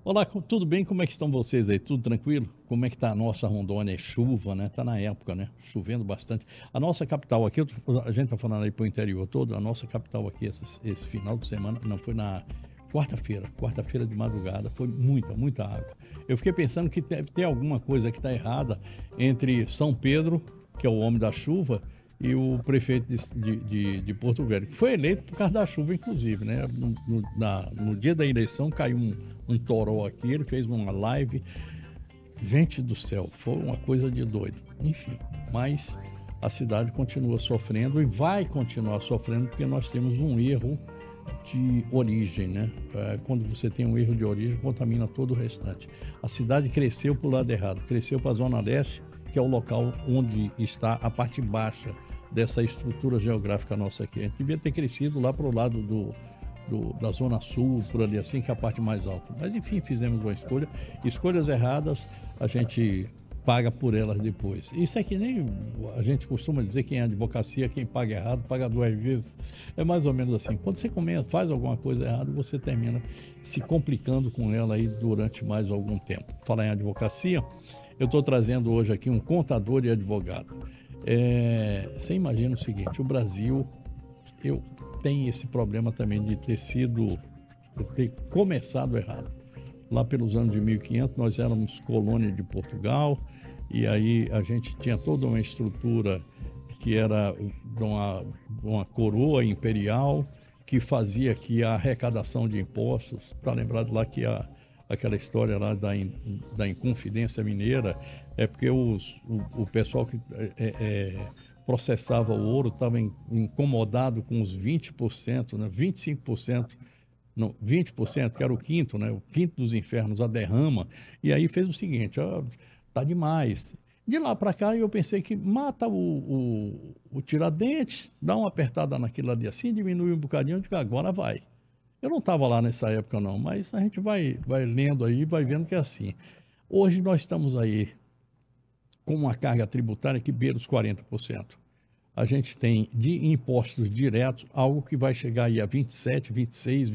Olá, tudo bem? Como é que estão vocês aí? Tudo tranquilo? Como é que tá a nossa Rondônia? É chuva, né? Tá na época, né? Chovendo bastante. A nossa capital aqui, a gente tá falando aí pro interior todo, a nossa capital aqui esse final de semana, não, foi na quarta-feira de madrugada, foi muita água. Eu fiquei pensando que deve ter alguma coisa que tá errada entre São Pedro, que é o homem da chuva, e o prefeito de Porto Velho, que foi eleito por causa da chuva, inclusive, né? No dia da eleição caiu um toró aqui, ele fez uma live. Gente do céu, foi uma coisa de doido. Enfim, mas a cidade continua sofrendo e vai continuar sofrendo porque nós temos um erro de origem, né? Quando você tem um erro de origem, contamina todo o restante. A cidade cresceu para o lado errado, cresceu para a Zona Leste, que é o local onde está a parte baixa dessa estrutura geográfica nossa aqui. A gente devia ter crescido lá para o lado da Zona Sul, por ali assim, que é a parte mais alta. Mas enfim, fizemos uma escolha. Escolhas erradas, a gente paga por elas depois. Isso é que nem a gente costuma dizer, quem é advocacia, quem paga errado, paga duas vezes. É mais ou menos assim. Quando você faz alguma coisa errada, você termina se complicando com ela aí durante mais algum tempo. Falar em advocacia, eu estou trazendo hoje aqui um contador e advogado. Você imagina o seguinte, o Brasil tem esse problema também de ter começado errado. Lá pelos anos de 1500, nós éramos colônia de Portugal, e aí a gente tinha toda uma estrutura que era de uma coroa imperial, que fazia aqui a arrecadação de impostos. Está lembrado lá que aquela história lá da Inconfidência Mineira, é porque o pessoal que processava o ouro estava incomodado com os 20%, né, 25%, não, 20%, que era o quinto, né, o quinto dos infernos, a derrama, e aí fez o seguinte, tá demais. De lá para cá eu pensei que mata o Tiradentes, dá uma apertada naquilo ali assim, diminui um bocadinho, de que agora vai. Eu não estava lá nessa época não, mas a gente vai lendo aí, vai vendo que é assim. Hoje nós estamos aí com uma carga tributária que beira os 40%. A gente tem de impostos diretos algo que vai chegar aí a 27%, 26%,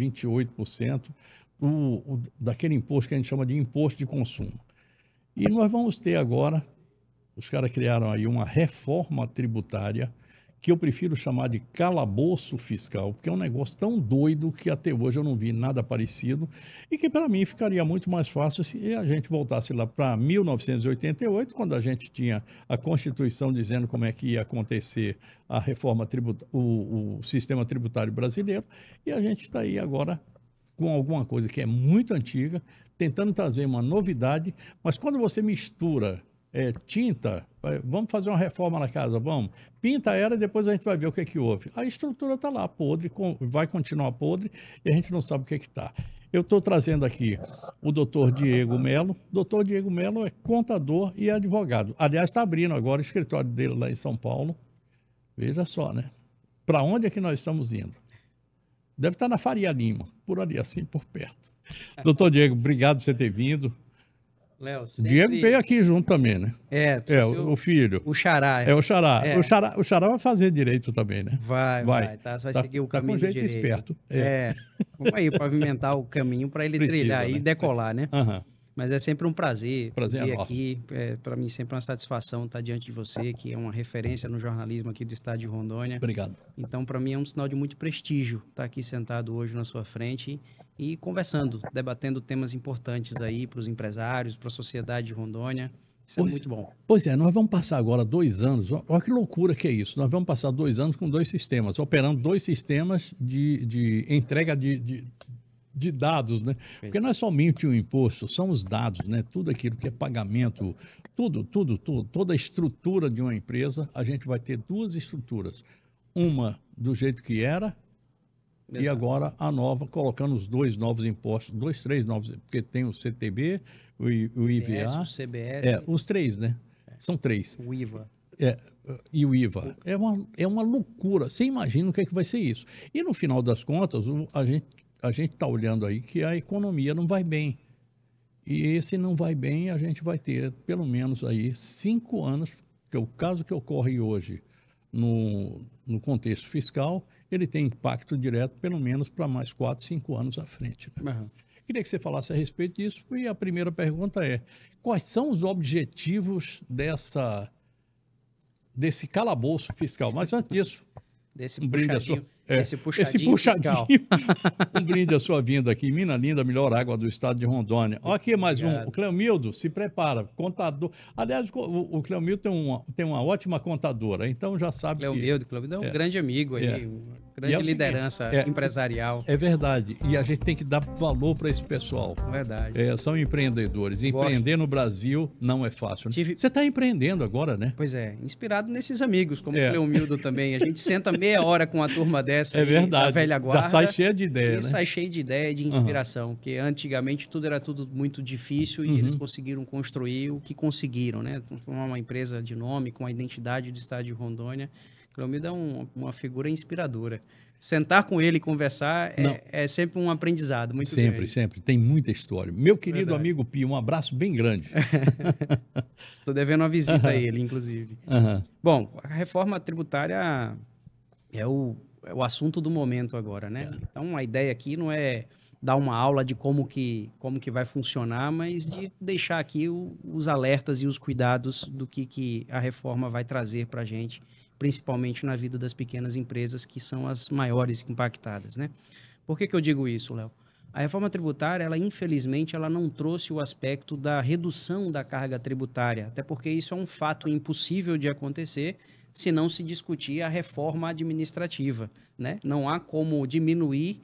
28% daquele imposto que a gente chama de imposto de consumo. E nós vamos ter agora, os caras criaram aí uma reforma tributária que eu prefiro chamar de calabouço fiscal, porque é um negócio tão doido que até hoje eu não vi nada parecido e que para mim ficaria muito mais fácil se a gente voltasse lá para 1988, quando a gente tinha a Constituição dizendo como é que ia acontecer a reforma tributária, o sistema tributário brasileiro, e a gente está aí agora com alguma coisa que é muito antiga, tentando trazer uma novidade, mas quando você mistura tinta, vamos fazer uma reforma na casa, vamos, pinta ela e depois a gente vai ver o que é que houve. A estrutura está lá, podre, vai continuar podre e a gente não sabe o que é que está. Eu estou trazendo aqui o doutor Diego Melo. Doutor Diego Melo é contador e advogado. Aliás, está abrindo agora o escritório dele lá em São Paulo. Veja só, né? Para onde é que nós estamos indo? Deve estar na Faria Lima, por ali assim, por perto. Doutor Diego, obrigado por você ter vindo. Léo, sempre... Diego veio aqui junto também, né? O filho. O Xará. O Xará. O Xará vai fazer direito também, né? Vai seguir o caminho com jeito direito. Esperto. Vamos aí pavimentar o caminho para ele trilhar e decolar, né? Uhum. Mas é sempre um prazer vir nosso. aqui. Para mim, sempre uma satisfação estar diante de você, que é uma referência no jornalismo aqui do estado de Rondônia. Obrigado. Então, para mim, é um sinal de muito prestígio estar aqui sentado hoje na sua frente e conversando, debatendo temas importantes aí para os empresários, para a sociedade de Rondônia. Isso é muito bom. Pois é, nós vamos passar agora 2 anos, olha que loucura que é isso, nós vamos passar 2 anos com 2 sistemas, operando 2 sistemas de entrega de dados, né? Porque não é somente o imposto, são os dados, né? Tudo aquilo que é pagamento, tudo, toda a estrutura de uma empresa, a gente vai ter 2 estruturas. Uma do jeito que era, e agora a nova, colocando os 2 novos impostos, 3 novos, porque tem o CTB, o IVA. O CBS. Os 3, né? São 3. O IVA. E o IVA. É uma loucura. Você imagina o que é que vai ser isso. E no final das contas, a gente está olhando aí que a economia não vai bem. E se não vai bem, a gente vai ter pelo menos aí 5 anos, que é o caso que ocorre hoje no contexto fiscal, ele tem impacto direto pelo menos para mais 4, 5 anos à frente. Né? Uhum. Queria que você falasse a respeito disso. E a primeira pergunta é: quais são os objetivos desse calabouço fiscal? Mas antes disso, Desse um brinde à sua, puxadinho fiscal. um brinde à sua vinda aqui, Mina Linda, melhor água do estado de Rondônia. Olha aqui mais um, o Cleomildo, se prepara, contador. Aliás, o Cleomildo tem uma ótima contadora, então já sabe Cleomildo é um grande amigo aí, uma grande liderança empresarial. É verdade, e a gente tem que dar valor para esse pessoal. Verdade. São empreendedores. Empreender no Brasil não é fácil. Né? Você está empreendendo agora, né? Pois é, inspirado nesses amigos, como o Cleomildo também. A gente senta meia hora com a turma dessa, verdade. A velha guarda. Já sai cheio de ideia, né? Sai cheio de ideia, de inspiração, porque antigamente tudo era muito difícil e eles conseguiram construir o que conseguiram, né? Formar uma empresa de nome, com a identidade do estado de Rondônia. Cleomildo é uma figura inspiradora. Sentar com ele e conversar é sempre um aprendizado muito grande. Sempre. Tem muita história. Meu querido amigo Pio, um abraço bem grande. Estou devendo uma visita a ele, inclusive. Bom, a reforma tributária é o assunto do momento agora, né? Então, a ideia aqui não é dar uma aula de como que vai funcionar, mas de deixar aqui os alertas e os cuidados do que a reforma vai trazer para a gente, principalmente na vida das pequenas empresas, que são as maiores impactadas, né? Por que eu digo isso, Léo? A reforma tributária, infelizmente, ela não trouxe o aspecto da redução da carga tributária, até porque isso é um fato impossível de acontecer se não se discutir a reforma administrativa, né? Não há como diminuir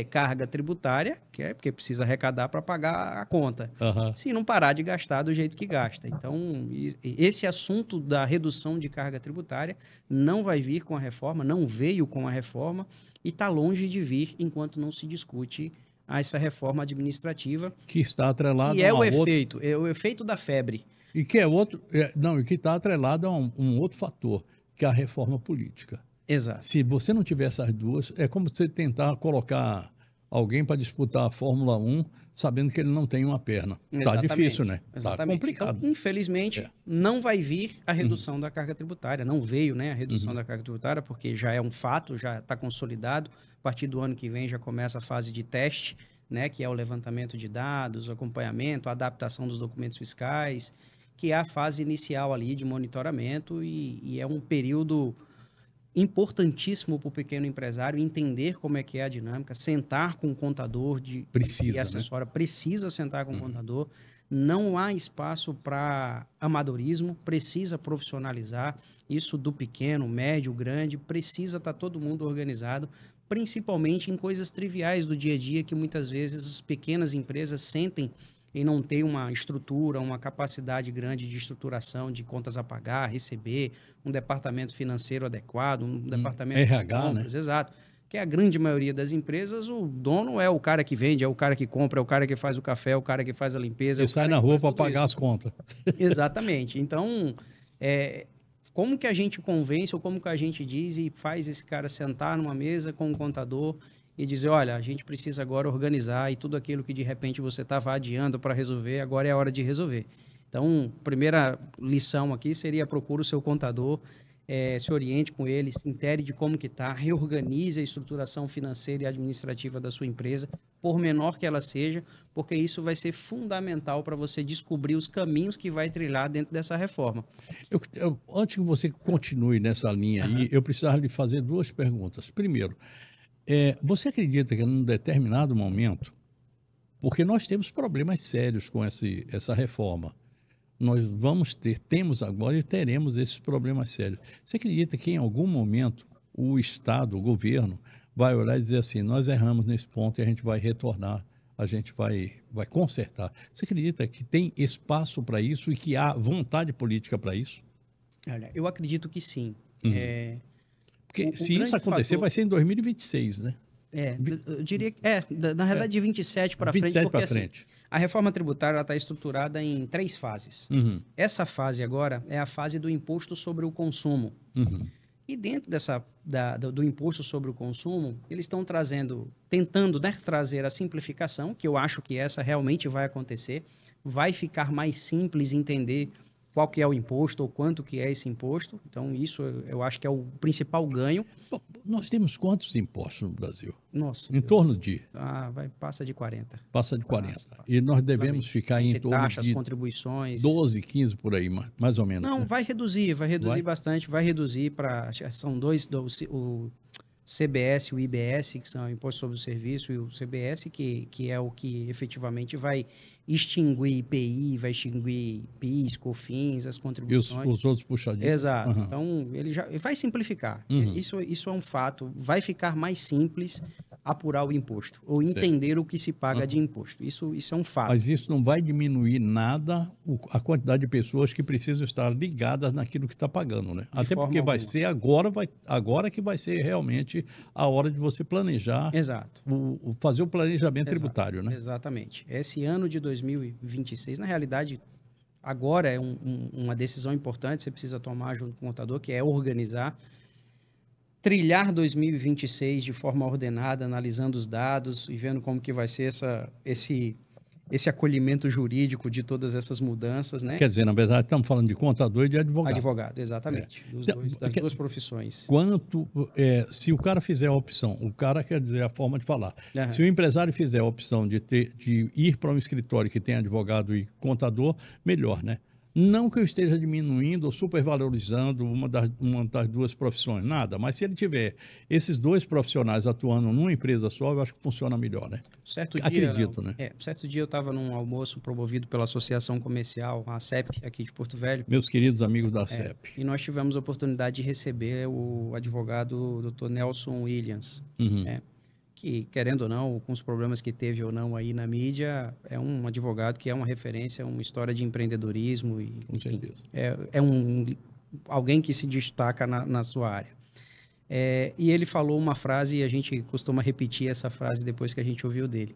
carga tributária, porque precisa arrecadar para pagar a conta, se não parar de gastar do jeito que gasta. Então, esse assunto da redução de carga tributária não vai vir com a reforma, não veio com a reforma e está longe de vir enquanto não se discute essa reforma administrativa. Que está atrelado a o efeito da febre. E que e que está atrelado a um outro fator, que é a reforma política. Exato. Se você não tiver essas duas, é como você tentar colocar alguém para disputar a Fórmula 1 sabendo que ele não tem uma perna. Está difícil, né? Está complicado. Então, infelizmente, não vai vir a redução da carga tributária. Não veio, né, a redução da carga tributária, porque já é um fato, já está consolidado. A partir do ano que vem já começa a fase de teste, né, que é o levantamento de dados, o acompanhamento, a adaptação dos documentos fiscais, que é a fase inicial ali de monitoramento e é um período importantíssimo para o pequeno empresário entender como é que é a dinâmica, sentar com o contador e assessora, precisa sentar com o contador, não há espaço para amadorismo, precisa profissionalizar, isso do pequeno, médio, grande, precisa estar todo mundo organizado, principalmente em coisas triviais do dia a dia que muitas vezes as pequenas empresas sentem em não ter uma estrutura, uma capacidade grande de estruturação de contas a pagar, receber, um departamento financeiro adequado, um departamento RH, de compras, né? Exato. Que a grande maioria das empresas, o dono é o cara que vende, é o cara que compra, é o cara que faz o café, é o cara que faz a limpeza. E sai na rua para pagar as contas. Exatamente. Então, como que a gente convence ou como que a gente diz e faz esse cara sentar numa mesa com um contador e dizer, olha, a gente precisa agora organizar e tudo aquilo que de repente você estava adiando para resolver, agora é a hora de resolver. Então, primeira lição aqui seria procure o seu contador, se oriente com ele, se intere de como que está, reorganize a estruturação financeira e administrativa da sua empresa, por menor que ela seja, porque isso vai ser fundamental para você descobrir os caminhos que vai trilhar dentro dessa reforma. Antes que você continue nessa linha aí, eu precisava lhe fazer 2 perguntas. Primeiro, você acredita que num determinado momento, porque nós temos problemas sérios com essa reforma, nós temos agora e teremos esses problemas sérios. Você acredita que em algum momento o Estado, o governo, vai olhar e dizer assim, nós erramos nesse ponto e a gente vai retornar, a gente vai consertar? Você acredita que tem espaço para isso e que há vontade política para isso? Olha, eu acredito que sim. Porque se isso acontecer, vai ser em 2026, né? Eu diria que na realidade de 27 para frente, porque assim, a reforma tributária está estruturada em 3 fases. Essa fase agora é a fase do imposto sobre o consumo. E dentro do imposto sobre o consumo, eles estão tentando, né, trazer a simplificação, que eu acho que essa realmente vai acontecer. Vai ficar mais simples entender qual que é o imposto ou quanto que é esse imposto. Então, isso eu acho que é o principal ganho. Bom, nós temos quantos impostos no Brasil? Nossa, em torno de? Passa de 40. Passa de 40. Passa. E nós devemos ficar em torno taxas, de contribuições. 12, 15 por aí, mais ou menos. Não, né? vai reduzir bastante, vai reduzir para... São dois, o CBS e o IBS, que são o Imposto sobre o Serviço, e o CBS, que é o que efetivamente vai extinguir IPI, vai extinguir PIS, COFINS, as contribuições. E os outros puxadinhos. Exato. Então, ele vai simplificar. Isso é um fato. Vai ficar mais simples apurar o imposto, ou entender o que se paga de imposto. Isso é um fato. Mas isso não vai diminuir nada a quantidade de pessoas que precisam estar ligadas naquilo que está pagando, né? Até porque vai ser agora que vai ser realmente a hora de você planejar. Exato. Fazer o planejamento tributário, né? Exatamente. Esse ano de 2026, na realidade, agora é uma decisão importante, você precisa tomar junto com o contador, que é organizar, trilhar 2026 de forma ordenada, analisando os dados e vendo como que vai ser esse acolhimento jurídico de todas essas mudanças, né? Quer dizer, na verdade, estamos falando de contador e de advogado. Advogado, exatamente. Das duas profissões. Se o cara fizer a opção, o cara quer dizer a forma de falar. Se o empresário fizer a opção de ir para um escritório que tem advogado e contador, melhor, né? Não que eu esteja diminuindo ou supervalorizando uma das duas profissões, nada. Mas se ele tiver esses dois profissionais atuando numa empresa só, eu acho que funciona melhor, né? Acredito, né? Certo dia eu estava num almoço promovido pela Associação Comercial, a ACEP, aqui de Porto Velho. Meus queridos amigos da ACEP. E nós tivemos a oportunidade de receber o advogado Dr. Nelson Williams, que, querendo ou não, com os problemas que teve ou não aí na mídia, é um advogado que é uma referência, uma história de empreendedorismo e, enfim, alguém que se destaca na sua área. E ele falou uma frase, e a gente costuma repetir essa frase depois que a gente ouviu dele,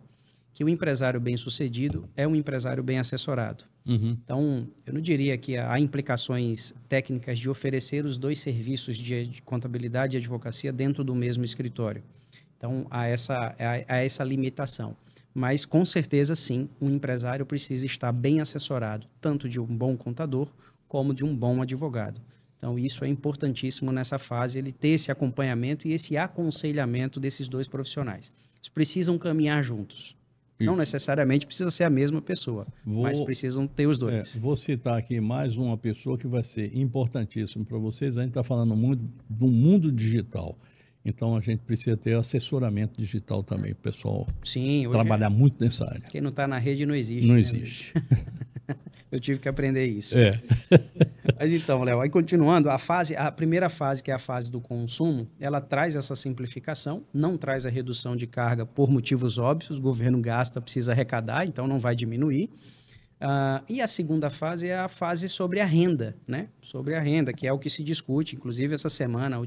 que o empresário bem-sucedido é um empresário bem assessorado. Então, eu não diria que há implicações técnicas de oferecer os dois serviços de contabilidade e advocacia dentro do mesmo escritório. Então, há essa limitação. Mas, com certeza, sim, um empresário precisa estar bem assessorado, tanto de um bom contador como de um bom advogado. Então, isso é importantíssimo nessa fase, ele ter esse acompanhamento e esse aconselhamento desses dois profissionais. Eles precisam caminhar juntos. Não necessariamente precisa ser a mesma pessoa, mas precisam ter os dois. Vou citar aqui mais uma pessoa que vai ser importantíssima para vocês. A gente está falando muito do mundo digital. Então, a gente precisa ter assessoramento digital também, o pessoal trabalhar muito nessa área. Quem não está na rede não existe. Não existe. Eu tive que aprender isso. Mas então, Léo, aí continuando, a primeira fase, que é a fase do consumo, ela traz essa simplificação, não traz a redução de carga por motivos óbvios, o governo gasta, precisa arrecadar, então não vai diminuir. E a segunda fase é a fase sobre a renda, né? Sobre a renda, que é o que se discute, inclusive essa semana,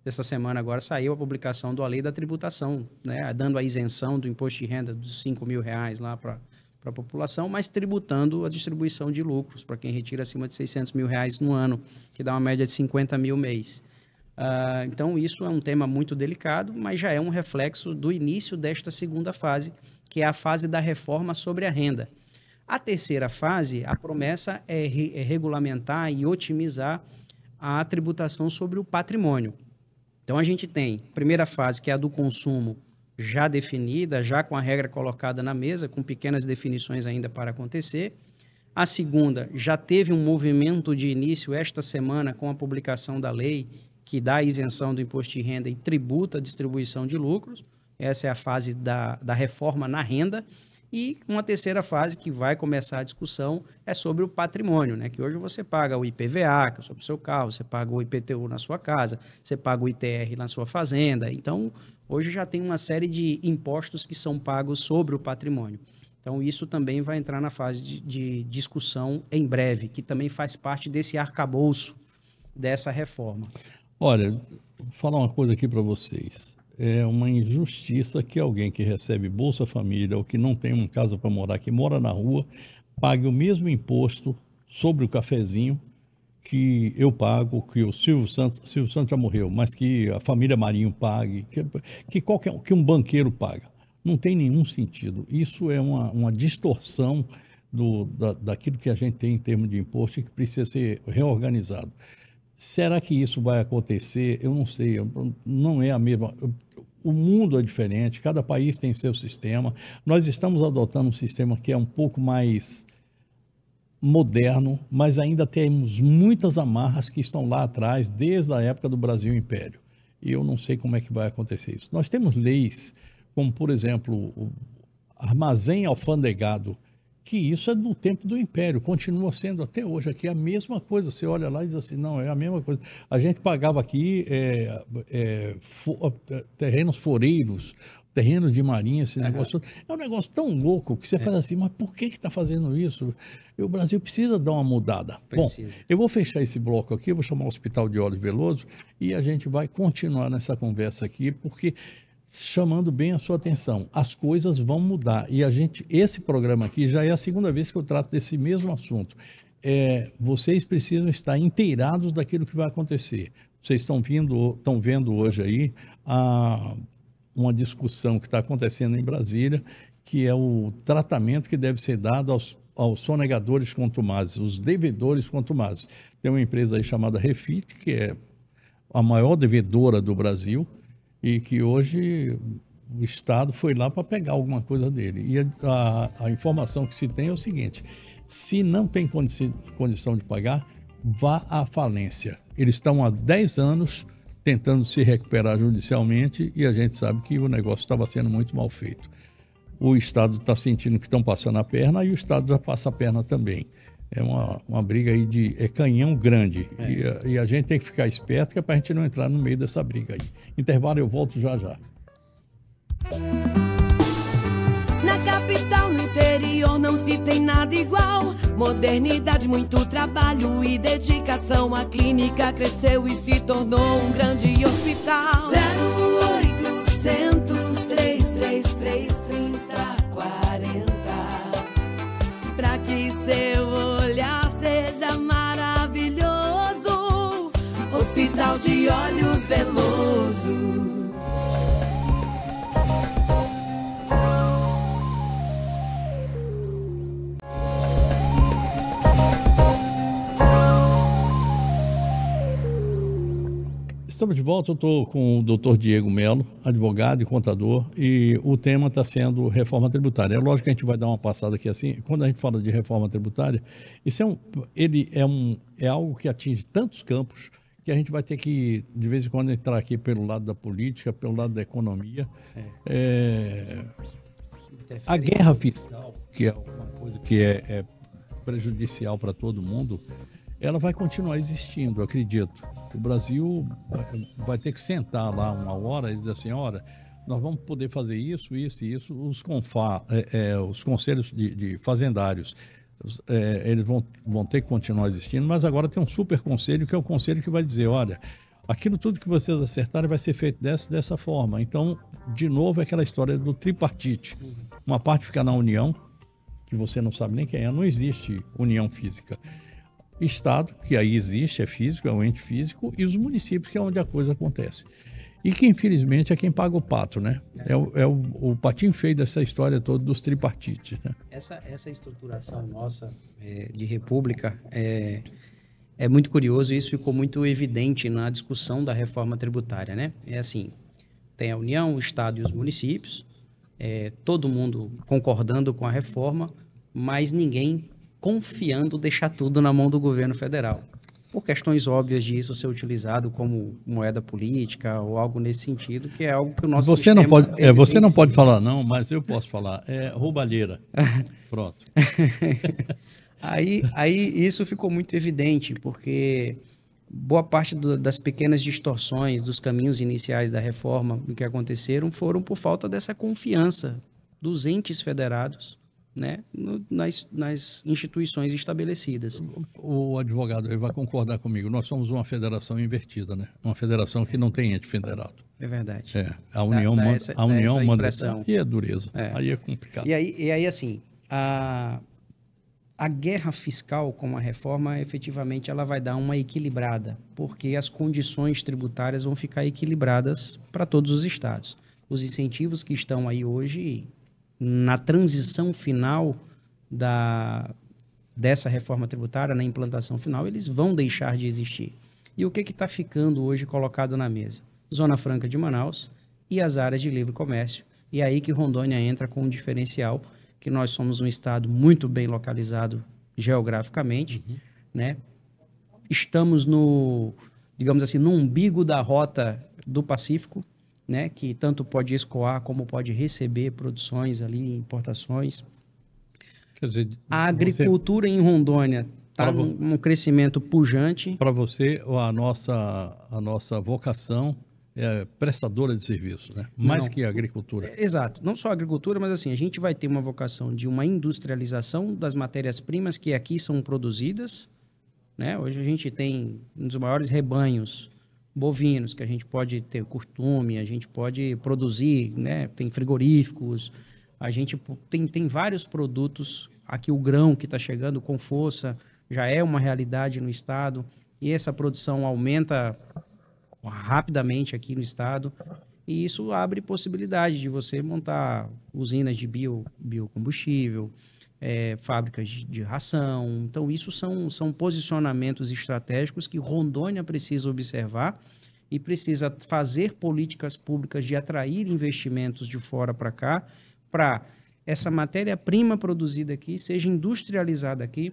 dessa semana agora, saiu a publicação da Lei da Tributação, né? Dando a isenção do imposto de renda dos R$5.000 lá para a população, mas tributando a distribuição de lucros para quem retira acima de R$600.000 no ano, que dá uma média de 50 mil mês. Então, isso é um tema muito delicado, mas já é um reflexo do início desta segunda fase, que é a fase da reforma sobre a renda. A terceira fase, a promessa é regulamentar e otimizar a tributação sobre o patrimônio. Então, a gente tem a primeira fase, que é a do consumo, já definida, já com a regra colocada na mesa, com pequenas definições ainda para acontecer. A segunda já teve um movimento de início esta semana com a publicação da lei que dá a isenção do imposto de renda e tributa a distribuição de lucros. Essa é a fase da reforma na renda. E uma terceira fase que vai começar a discussão é sobre o patrimônio, né? Que hoje você paga o IPVA, que é sobre o seu carro, você paga o IPTU na sua casa, você paga o ITR na sua fazenda. Então, hoje já tem uma série de impostos que são pagos sobre o patrimônio. Então, isso também vai entrar na fase de discussão em breve, que também faz parte desse arcabouço dessa reforma. Olha, vou falar uma coisa aqui para vocês. é uma injustiça que alguém que recebe Bolsa Família ou que não tem uma casa para morar, que mora na rua, pague o mesmo imposto sobre o cafezinho que eu pago, que o Silvio Santos já morreu, mas que a família Marinho pague, que um banqueiro paga. Não tem nenhum sentido. Isso é uma distorção daquilo que a gente tem em termos de imposto e que precisa ser reorganizado. Será que isso vai acontecer? Eu não sei, não é a mesma. O mundo é diferente, cada país tem seu sistema. Nós estamos adotando um sistema que é um pouco mais moderno, mas ainda temos muitas amarras que estão lá atrás, desde a época do Brasil Império. E eu não sei como é que vai acontecer isso. Nós temos leis, como, por exemplo, o armazém alfandegado, que isso é do tempo do Império, continua sendo até hoje aqui a mesma coisa. Você olha lá e diz assim, não, é a mesma coisa. A gente pagava aqui terrenos foreiros, terreno de marinha, esse negócio. É um negócio tão louco que você faz assim, mas por que está fazendo isso? E o Brasil precisa dar uma mudada. Precisa. Bom, eu vou fechar esse bloco aqui, eu vou chamar o Hospital de Olhos Veloso e a gente vai continuar nessa conversa aqui, porque chamando bem a sua atenção, as coisas vão mudar. E esse programa aqui já é a segunda vez que eu trato desse mesmo assunto. Vocês precisam estar inteirados daquilo que vai acontecer. Vocês estão vendo hoje aí uma discussão que está acontecendo em Brasília, que é o tratamento que deve ser dado aos sonegadores contumazes, os devedores contumazes. Tem uma empresa aí chamada Refit, que é a maior devedora do Brasil, e que hoje o Estado foi lá para pegar alguma coisa dele. E a informação que se tem é o seguinte: se não tem condição de pagar, vá à falência. Eles estão há 10 anos tentando se recuperar judicialmente e a gente sabe que o negócio estava sendo muito mal feito. O Estado está sentindo que estão passando a perna e o Estado já passa a perna também. É uma briga aí de canhão grande. E a gente tem que ficar esperto, que é para a gente não entrar no meio dessa briga aí. Intervalo, eu volto já já. Na capital, no interior, não se tem nada igual. Modernidade, muito trabalho e dedicação. A clínica cresceu e se tornou um grande hospital. 0800 333 3040. Pra que seu olhar seja maravilhoso. Hospital de Olhos Veloso. Estamos de volta, eu estou com o doutor Diego Melo, advogado e contador, e o tema está sendo reforma tributária. É lógico que a gente vai dar uma passada aqui assim, quando a gente fala de reforma tributária, isso é algo que atinge tantos campos que a gente vai ter que, de vez em quando, entrar aqui pelo lado da política, pelo lado da economia. A guerra fiscal, que é uma coisa que é prejudicial para todo mundo, ela vai continuar existindo, eu acredito. O Brasil vai ter que sentar lá uma hora e dizer assim, olha, nós vamos poder fazer isso, isso e isso. Os conselhos de fazendários, eles vão ter que continuar existindo, mas agora tem um super conselho, que é o conselho que vai dizer, olha, aquilo tudo que vocês acertarem vai ser feito dessa forma. Então, de novo, é aquela história do tripartite. Uma parte fica na União, que você não sabe nem quem é, não existe união física. Estado, que aí existe, é físico, é um ente físico, e os municípios, que é onde a coisa acontece. E que, infelizmente, é quem paga o pato, né? É o patinho feio dessa história toda dos tripartites, né? Essa estruturação nossa de república é muito curioso, e isso ficou muito evidente na discussão da reforma tributária, né? É assim, tem a União, o Estado e os municípios, todo mundo concordando com a reforma, mas ninguém confiando deixar tudo na mão do governo federal, por questões óbvias de isso ser utilizado como moeda política ou algo nesse sentido, que é algo que o nosso você não pode falar não, mas eu posso falar, é roubalheira. Pronto. Aí isso ficou muito evidente, porque boa parte das pequenas distorções dos caminhos iniciais da reforma que aconteceram foram por falta dessa confiança dos entes federados, né, nas instituições estabelecidas. O advogado vai concordar comigo, nós somos uma federação invertida, né? Uma federação que não tem ente federado. É verdade. A união manda, essa manda impressão. e é dureza. Aí é complicado. E aí assim, a guerra fiscal com a reforma, efetivamente, ela vai dar uma equilibrada, porque as condições tributárias vão ficar equilibradas para todos os estados. Os incentivos que estão aí hoje, na transição final dessa reforma tributária, na implantação final, eles vão deixar de existir. E o que está ficando hoje colocado na mesa? Zona Franca de Manaus e as áreas de livre comércio. E é aí que Rondônia entra com um diferencial, que nós somos um estado muito bem localizado geograficamente, né? Estamos digamos assim, no umbigo da rota do Pacífico, né? Que tanto pode escoar como pode receber produções ali, importações. Quer dizer, a agricultura em Rondônia está num crescimento pujante. Para você, a nossa vocação é prestadora de serviços, né? Mais que a agricultura. Exato. Não só a agricultura, mas assim, a gente vai ter uma vocação de uma industrialização das matérias-primas que aqui são produzidas, né? Hoje a gente tem um dos maiores rebanhos bovinos que a gente pode ter costume, a gente pode produzir, né? Tem frigoríficos, a gente tem vários produtos. Aqui o grão que está chegando com força já é uma realidade no estado e essa produção aumenta rapidamente aqui no estado, e isso abre possibilidade de você montar usinas de biocombustível, fábricas de ração. Então, isso são posicionamentos estratégicos que Rondônia precisa observar e precisa fazer políticas públicas de atrair investimentos de fora para cá, para essa matéria-prima produzida aqui seja industrializada aqui,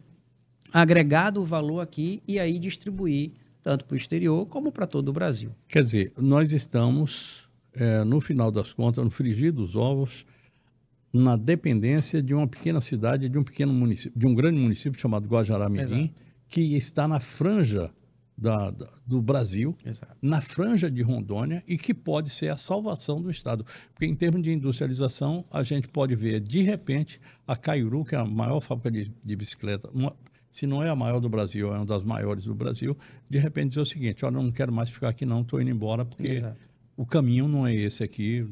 agregado o valor aqui e aí distribuir tanto para o exterior como para todo o Brasil. Quer dizer, nós estamos, no final das contas, no frigir dos ovos, na dependência de uma pequena cidade, de um pequeno município, de um grande município chamado Guajará-Mirim, que está na franja do Brasil, na franja de Rondônia, e que pode ser a salvação do estado. Porque em termos de industrialização, a gente pode ver, de repente, a Caiuru, que é a maior fábrica de bicicleta, se não é a maior do Brasil, é uma das maiores do Brasil, de repente dizer o seguinte: olha, eu não quero mais ficar aqui não, estou indo embora, porque o caminho não é esse aqui,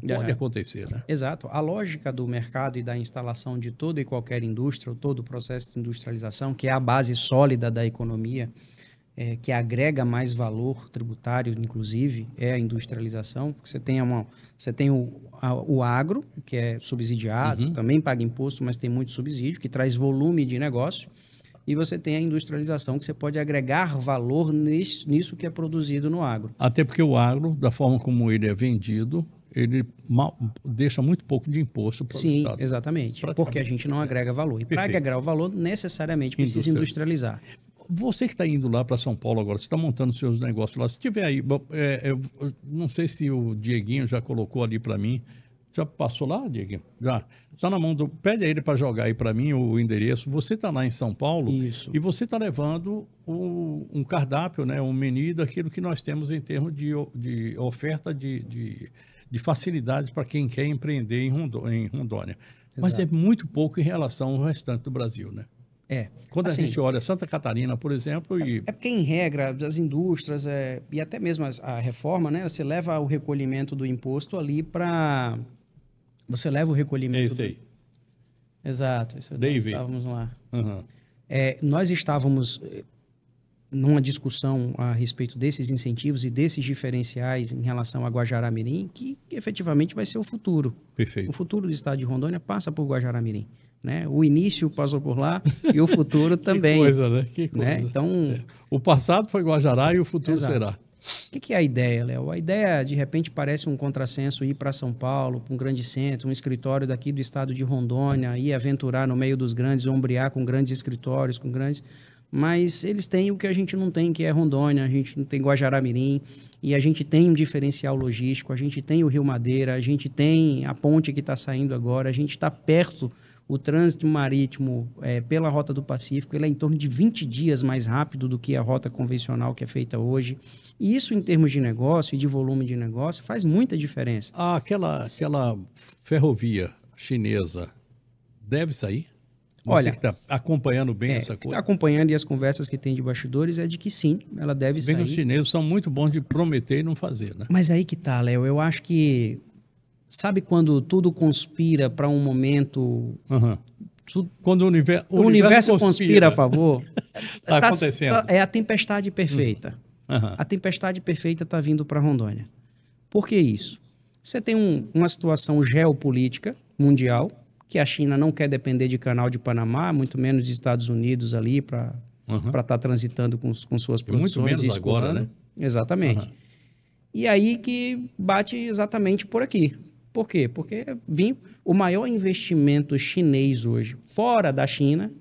pode acontecer, né? Exato. A lógica do mercado e da instalação de toda e qualquer indústria, ou todo o processo de industrialização, que é a base sólida da economia, que agrega mais valor tributário, inclusive, é a industrialização. Você tem o agro, que é subsidiado, também paga imposto, mas tem muito subsídio, que traz volume de negócio. E você tem a industrialização, que você pode agregar valor nisso que é produzido no agro. Até porque o agro, da forma como ele é vendido, ele deixa muito pouco de imposto para o Estado. Sim, exatamente. Porque a gente não agrega valor. E para agregar o valor, necessariamente precisa industrializar. Você que está indo lá para São Paulo agora, você está montando seus negócios lá, se tiver aí, eu não sei se o Dieguinho já colocou ali para mim. Já passou lá, Dieguinho? Já. Está na mão pede a ele para jogar aí para mim o endereço. Você está lá em São Paulo. Isso. E você está levando um cardápio, né, um menu daquilo que nós temos em termos de oferta de facilidades para quem quer empreender em Rondônia. Exato. Mas é muito pouco em relação ao restante do Brasil, né? Quando assim, a gente olha Santa Catarina, por exemplo... É porque, em regra, as indústrias e até mesmo a reforma, né? Você leva o recolhimento do imposto ali para... Você leva o recolhimento... É isso aí. Exato. Nós estávamos lá. Uhum. Nós estávamos numa discussão a respeito desses incentivos e desses diferenciais em relação a Guajará-Mirim, que efetivamente vai ser o futuro. Perfeito. O futuro do estado de Rondônia passa por Guajará-Mirim. Né? O início passou por lá e o futuro também. Que coisa, né? Que coisa. Né? Então, o passado foi Guajará e o futuro será. O que é a ideia, Léo? A ideia, de repente, parece um contrassenso ir para São Paulo, para um grande centro, um escritório daqui do estado de Rondônia, ir aventurar no meio dos grandes, ombrear com grandes escritórios, com grandes... Mas eles têm o que a gente não tem, que é Rondônia, a gente não tem Guajará-Mirim, e a gente tem um diferencial logístico, a gente tem o Rio Madeira, a gente tem a ponte que está saindo agora, a gente está perto. O trânsito marítimo pela Rota do Pacífico ele é em torno de 20 dias mais rápido do que a rota convencional que é feita hoje. E isso, em termos de negócio e de volume de negócio, faz muita diferença. Aquela ferrovia chinesa deve sair? Você que está acompanhando bem essa coisa. Está acompanhando, e as conversas que tem de bastidores é de que sim, ela deve sair. Os chineses são muito bons de prometer e não fazer, né? Mas aí que tá, Léo, eu acho que... Sabe quando tudo conspira para um momento... Quando o universo conspira a favor, está acontecendo. É a tempestade perfeita. A tempestade perfeita está vindo para Rondônia. Por que isso? Você tem uma situação geopolítica mundial, que a China não quer depender de Canal de Panamá, muito menos de Estados Unidos ali para estar transitando com suas produções. Muito menos agora, né? Exatamente. E aí que bate exatamente por aqui. Por quê? Porque o maior investimento chinês hoje, fora da China,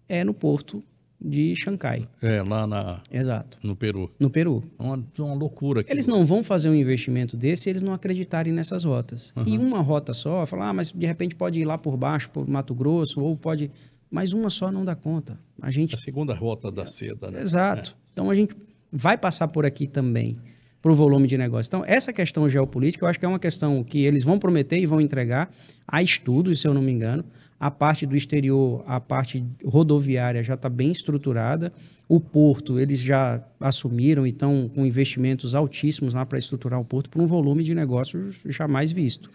é no porto de Xangai. Lá Exato. No Peru. No Peru. Uma loucura. Eles não vão fazer um investimento desse se eles não acreditarem nessas rotas. E uma rota só, falar, mas de repente pode ir lá por baixo, por Mato Grosso, ou pode... Mas uma só não dá conta. A segunda rota da seda, né? Exato. Então a gente vai passar por aqui também, para o volume de negócio. Então, essa questão geopolítica, eu acho que é uma questão que eles vão prometer e vão entregar. Há estudos, se eu não me engano. A parte do exterior, a parte rodoviária já está bem estruturada. O porto, eles já assumiram e estão com investimentos altíssimos lá para estruturar o porto por um volume de negócios jamais visto.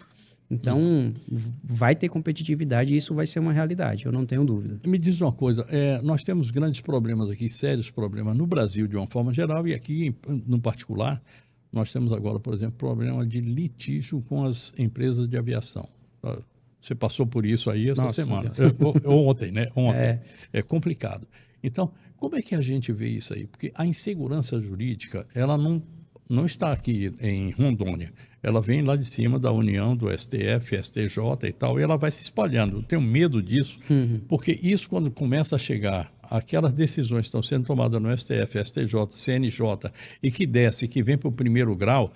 Então, vai ter competitividade e isso vai ser uma realidade, eu não tenho dúvida. Me diz uma coisa, nós temos grandes problemas aqui, sérios problemas no Brasil de uma forma geral e aqui no particular, nós temos agora, por exemplo, problema de litígio com as empresas de aviação. Você passou por isso aí essa semana, ontem, né? Ontem. É complicado. Então, como é que a gente vê isso aí? Porque a insegurança jurídica, ela não está aqui em Rondônia. Ela vem lá de cima da União, do STF, STJ e tal, e ela vai se espalhando. Eu tenho medo disso, porque isso, quando começa a chegar, aquelas decisões que estão sendo tomadas no STF, STJ, CNJ, e que desce, que vem para o primeiro grau,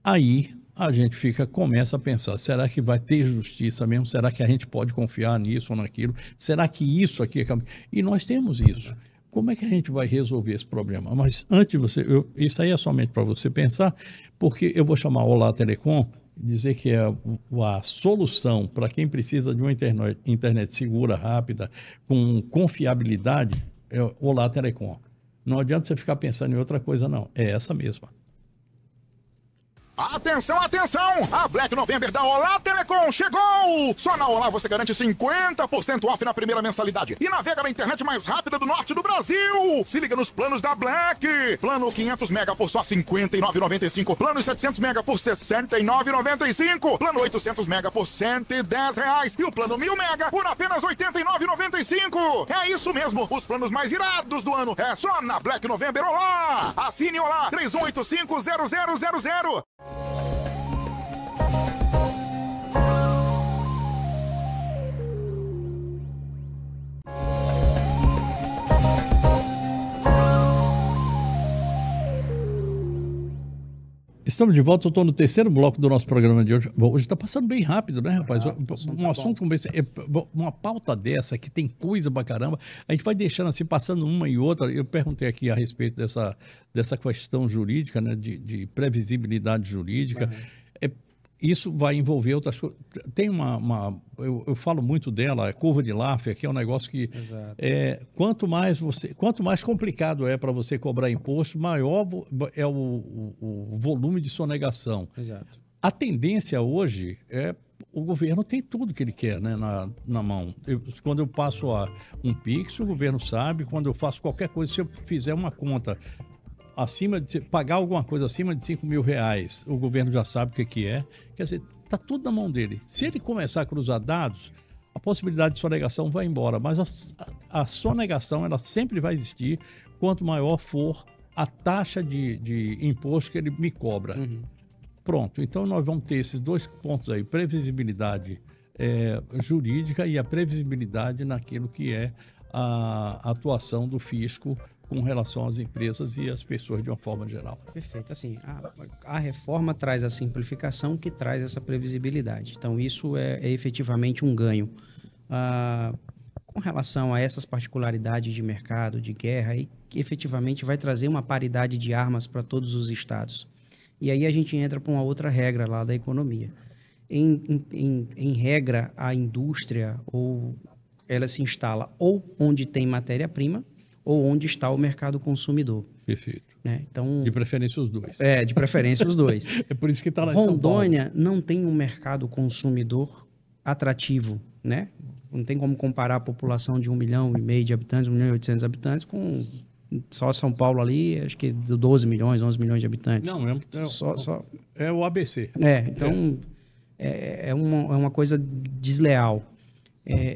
aí a gente começa a pensar, será que vai ter justiça mesmo? Será que a gente pode confiar nisso ou naquilo? Será que isso aqui é... E nós temos isso. Como é que a gente vai resolver esse problema? Mas antes de você... isso aí é somente para você pensar, porque eu vou chamar a Olá Telecom, dizer que é a solução para quem precisa de uma internet segura, rápida, com confiabilidade, é Olá Telecom. Não adianta você ficar pensando em outra coisa, não. É essa mesma. Atenção, atenção! A Black November da Olá Telecom chegou! Só na Olá você garante 50% off na primeira mensalidade e navega na internet mais rápida do norte do Brasil! Se liga nos planos da Black! Plano 500 mega por só R$ 59,95. Plano 700 mega por R$ 69,95. Plano 800 mega por R$ 110. E o plano 1000 mega por apenas R$ 89,95. É isso mesmo! Os planos mais irados do ano é só na Black November Olá! Assine Olá 31850000. Estamos de volta, eu estou no terceiro bloco do nosso programa de hoje. Bom, hoje está passando bem rápido, né, rapaz? Um assunto como esse, uma pauta dessa que tem coisa pra caramba, a gente vai deixando assim, passando uma e outra. Eu perguntei aqui a respeito dessa questão jurídica, né, de previsibilidade jurídica. Isso vai envolver outras coisas. Tem eu falo muito dela, a curva de Laffer, que é um negócio que quanto mais complicado é para você cobrar imposto, maior é o volume de sonegação. Exato. A tendência hoje o governo tem tudo que ele quer, né, na mão. Quando eu passo um Pix, o governo sabe. Quando eu faço qualquer coisa, se eu fizer uma conta pagar alguma coisa acima de R$5.000, o governo já sabe o que é. Quer dizer, está tudo na mão dele. Se ele começar a cruzar dados, a possibilidade de sonegação vai embora. Mas a sonegação, ela sempre vai existir quanto maior for a taxa de imposto que ele me cobra. Pronto, então nós vamos ter esses dois pontos aí, previsibilidade jurídica e a previsibilidade naquilo que é a atuação do fisco com relação às empresas e às pessoas de uma forma geral. Perfeito. Assim, a reforma traz a simplificação que traz essa previsibilidade. Então, isso é efetivamente um ganho. Com relação a essas particularidades de mercado, de guerra, e que efetivamente vai trazer uma paridade de armas para todos os estados. E aí a gente entra para uma outra regra lá da economia. Em regra, a indústria ou ela se instala ou onde tem matéria-prima ou onde está o mercado consumidor. Perfeito. Né? Então, De preferência os dois. de preferência os dois. É por isso que está lá em São Paulo. Rondônia não tem um mercado consumidor atrativo, né? Não tem como comparar a população de 1,5 milhão de habitantes, 1,8 milhão habitantes, com só São Paulo ali, acho que 12 milhões, 11 milhões de habitantes. Não, é o ABC. Então, é uma coisa desleal.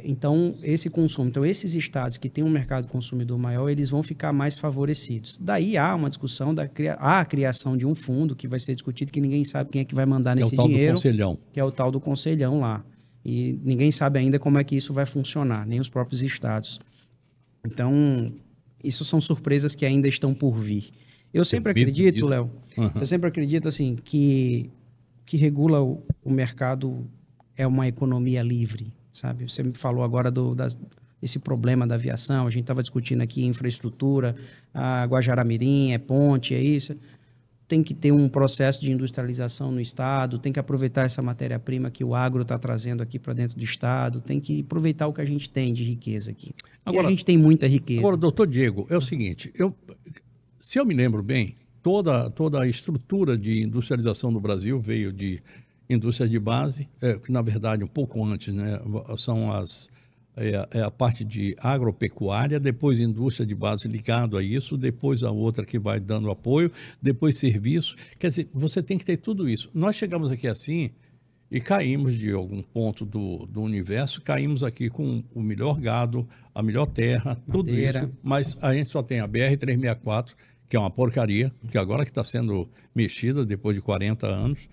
Então, esse consumo, então esses estados que têm um mercado consumidor maior, eles vão ficar mais favorecidos. Daí há uma discussão há a criação de um fundo que vai ser discutido, que ninguém sabe quem é que vai mandar nesse dinheiro. Do conselhão. Que é o tal do conselhão lá. E ninguém sabe ainda como é que isso vai funcionar, nem os próprios estados. Então, isso são surpresas que ainda estão por vir. Eu sempre acredito, Léo, eu sempre acredito assim, que regula o mercado é uma economia livre. Sabe? Você me falou agora desse problema da aviação, a gente estava discutindo aqui infraestrutura, a Guajará-Mirim, ponte, é isso. Tem que ter um processo de industrialização no estado, tem que aproveitar essa matéria-prima que o agro está trazendo aqui para dentro do estado, tem que aproveitar o que a gente tem de riqueza aqui. Agora, e a gente tem muita riqueza. Agora, doutor Diego, é o seguinte, se eu me lembro bem, toda a estrutura de industrialização no Brasil veio de indústria de base, que na verdade um pouco antes, né, são a parte de agropecuária, depois indústria de base ligado a isso, depois a outra que vai dando apoio, depois serviço. Quer dizer, você tem que ter tudo isso. Nós chegamos aqui assim e caímos de algum ponto do universo, caímos aqui com o melhor gado, a melhor terra, tudo isso, mas a gente só tem a BR-364, que é uma porcaria, que agora que está sendo mexida depois de 40 anos,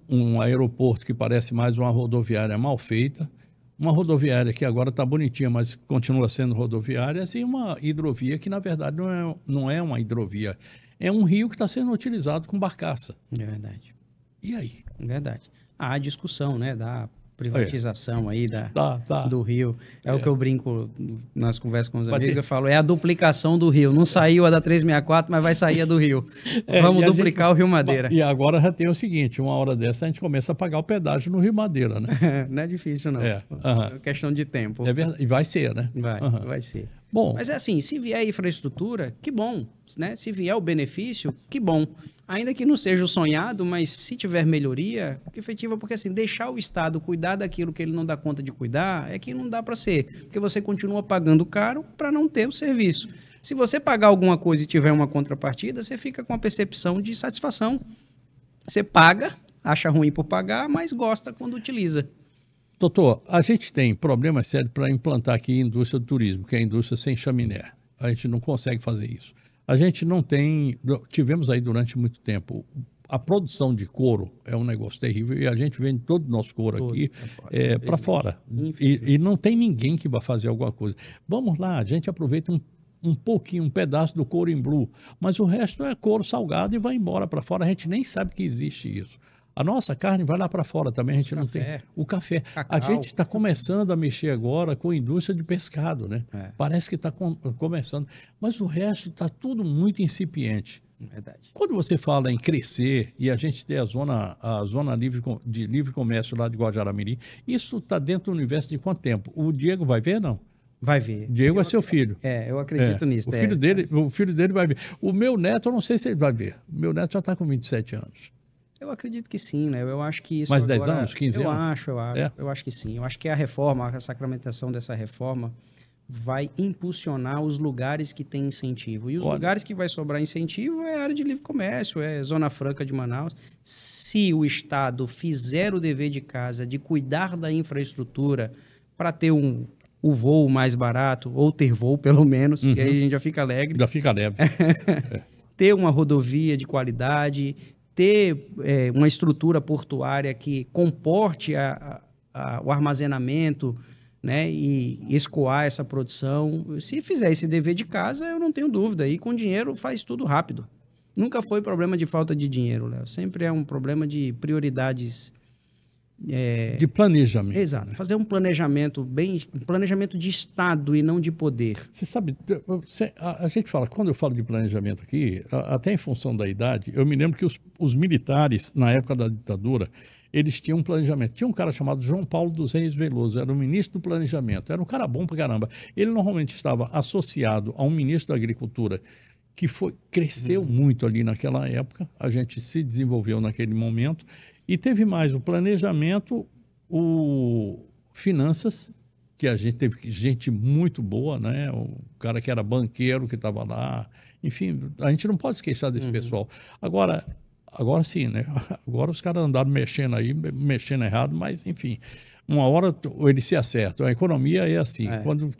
um aeroporto que parece mais uma rodoviária mal feita, uma rodoviária que agora está bonitinha, mas continua sendo rodoviária, e uma hidrovia que, na verdade, não é uma hidrovia, é um rio que está sendo utilizado com barcaça. É verdade. E aí? É verdade. Há a discussão, né, da privatização aí do rio. O que eu brinco nas conversas com os amigos, eu falo, é a duplicação do rio. Não saiu a da 364, mas vai sair a do rio. Vamos duplicar o Rio Madeira. E agora já tem o seguinte, uma hora dessa a gente começa a pagar o pedágio no Rio Madeira, né? Não é difícil, não. É questão de tempo. É verdade. E vai ser, né? Vai ser. Bom, mas é assim, se vier infraestrutura, que bom, né? Se vier o benefício, que bom. Ainda que não seja o sonhado, mas se tiver melhoria, que efetiva, porque assim, deixar o Estado cuidar daquilo que ele não dá conta de cuidar, é que não dá para ser. Porque você continua pagando caro para não ter o serviço. Se você pagar alguma coisa e tiver uma contrapartida, você fica com a percepção de satisfação. Você paga, acha ruim por pagar, mas gosta quando utiliza. Doutor, a gente tem problemas sérios para implantar aqui a indústria do turismo, que é a indústria sem chaminé. A gente não consegue fazer isso. A gente não tem... Tivemos aí durante muito tempo... A produção de couro é um negócio terrível e a gente vende todo o nosso couro aqui para fora. E não tem ninguém que vai fazer alguma coisa. Vamos lá, a gente aproveita um pouquinho, um pedaço do couro em blue, mas o resto é couro salgado e vai embora para fora. A gente nem sabe que existe isso. A nossa carne vai lá para fora também, a gente não tem o café. Cacau. A gente está começando a mexer agora com a indústria de pescado, né? Parece que está começando, mas o resto está tudo muito incipiente. Verdade. Quando você fala em crescer e a gente tem a zona de livre comércio lá de Guajará-Mirim, isso está dentro do universo de quanto tempo? O Diego vai ver, não? Vai ver. Diego é seu filho. Eu acredito nisso. O filho dele vai ver. O meu neto, eu não sei se ele vai ver. O meu neto já está com 27 anos. Eu acredito que sim, né? Eu acho que isso mais agora... 10 anos, 15 anos? Eu acho que sim. Eu acho que a reforma, a sacramentação dessa reforma vai impulsionar os lugares que têm incentivo. E os lugares que vai sobrar incentivo é a área de livre comércio, é a Zona Franca de Manaus. Se o Estado fizer o dever de casa de cuidar da infraestrutura para ter o voo mais barato, ou ter voo pelo menos, que aí a gente já fica alegre. Já fica alegre. Ter uma rodovia de qualidade, ter uma estrutura portuária que comporte o armazenamento, né, e escoar essa produção. Se fizer esse dever de casa, eu não tenho dúvida. E com dinheiro faz tudo rápido. Nunca foi problema de falta de dinheiro, Léo. Sempre é um problema de prioridades. De planejamento. Exato. Né? Fazer um planejamento um planejamento de Estado e não de poder. Você sabe, a gente fala, quando eu falo de planejamento aqui, até em função da idade, eu me lembro que os militares, na época da ditadura, eles tinham um planejamento. Tinha um cara chamado João Paulo dos Reis Veloso, era o ministro do planejamento, era um cara bom pra caramba. Ele normalmente estava associado a um ministro da Agricultura que cresceu muito ali naquela época, a gente se desenvolveu naquele momento, e teve mais o planejamento, o finanças, que a gente teve gente muito boa, né? O cara que era banqueiro que estava lá, enfim, a gente não pode se queixar desse pessoal. Agora sim, né? Agora os caras andaram mexendo errado, mas enfim, uma hora eles se acertam. A economia é assim,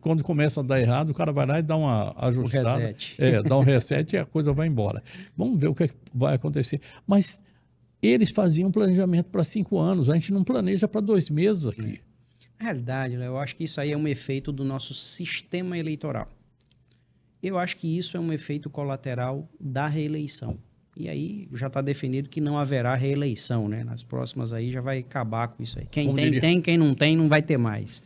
quando começa a dar errado, o cara vai lá e dá uma ajustada, reset. Dá um reset e a coisa vai embora. Vamos ver o que vai acontecer. Mas eles faziam planejamento para 5 anos, a gente não planeja para 2 meses aqui. Na realidade, eu acho que isso aí é um efeito do nosso sistema eleitoral. Eu acho que isso é um efeito colateral da reeleição. E aí já está definido que não haverá reeleição, né? Nas próximas aí já vai acabar com isso aí. Quem tem, quem não tem, não vai ter mais.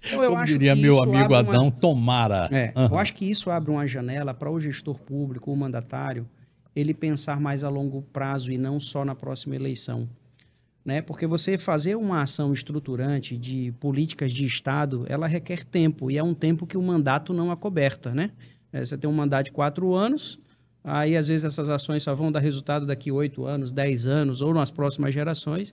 Então, Como diria meu amigo Adão, tomara. Eu acho que isso abre uma janela para o gestor público, o mandatário, ele pensar mais a longo prazo e não só na próxima eleição. Né? Porque você fazer uma ação estruturante de políticas de Estado, ela requer tempo, e é um tempo que o mandato não acoberta, né? Você tem um mandato de 4 anos, aí às vezes essas ações só vão dar resultado daqui 8 anos, 10 anos, ou nas próximas gerações.